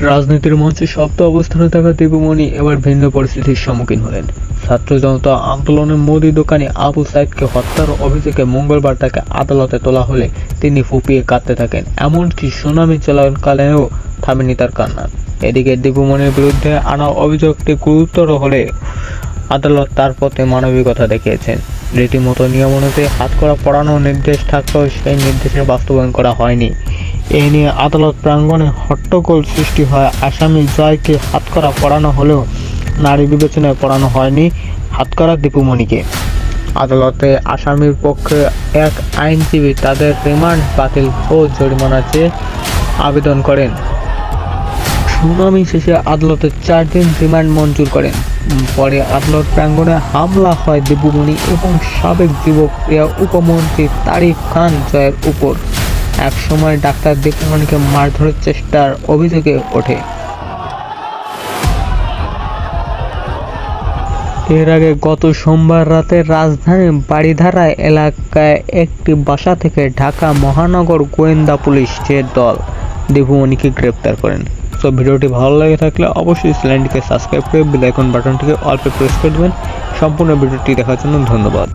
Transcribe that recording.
রাজনীতির মঞ্চে শক্ত অবস্থানে থাকা দীপুমণি এবার ভিন্ন পরিস্থিতির সম্মুখীন হলেন। ছাত্র জনতা আন্দোলনে মোদি দোকানি আবু সাইদকে হত্যার অভিযোগে মঙ্গলবার তাকে আদালতে তোলা হলে তিনি ফুঁপিয়ে কাঁদতে থাকেন। এমনকি সুনামি চলাকালেও থামেনি তার কান্না। এদিকে দীপুমণির বিরুদ্ধে আনা অভিযোগটি গুরুতর হলে আদালত তার পথে মানবিকতা দেখিয়েছেন। রীতিমতো নিয়ম অনুযায়ী হাতকড়া পরানোর নির্দেশ থাকলেও সেই নির্দেশের বাস্তবায়ন করা হয়নি। এ নিয়ে আদালত প্রাঙ্গণে হট্টগোল সৃষ্টি হয়। আসামি জয়কে হাতকড়া পরানো হলেও নারী বিবেচনায় পরানো হয়নি হাতকড়া দীপুমণিকে। আদালতে আসামির পক্ষে এক আইনজীবী তাদের রিমান্ড বাতিল ও জরিমানা চেয়ে আবেদন করেন। শুনানি শেষে আদালতে 4 দিন রিমান্ড মঞ্জুর করেন। পরে আদালত প্রাঙ্গণে হামলা হয় দীপুমণি এবং সাবেক যুবক ক্রীড়া উপমন্ত্রী তারিক খান জয়ের উপর। একসময় ডাক্তার দীপুমণিকে মারধরের চেষ্টার অভিযোগে ওঠে। এর আগে গত সোমবার রাতে রাজধানীর বারিধারা এলাকায় একটি বাসা থেকে ঢাকা মহানগর গোয়েন্দা পুলিশের দল দীপুমণিকে গ্রেপ্তার করেন। তো ভিডিওটি ভালো লেগে থাকলে অবশ্যই চ্যানেলটিকে সাবস্ক্রাইব করে বেল আইকন বাটনটিকে অল প্রেস করে দেবেন। সম্পূর্ণ ভিডিওটি দেখার জন্য ধন্যবাদ।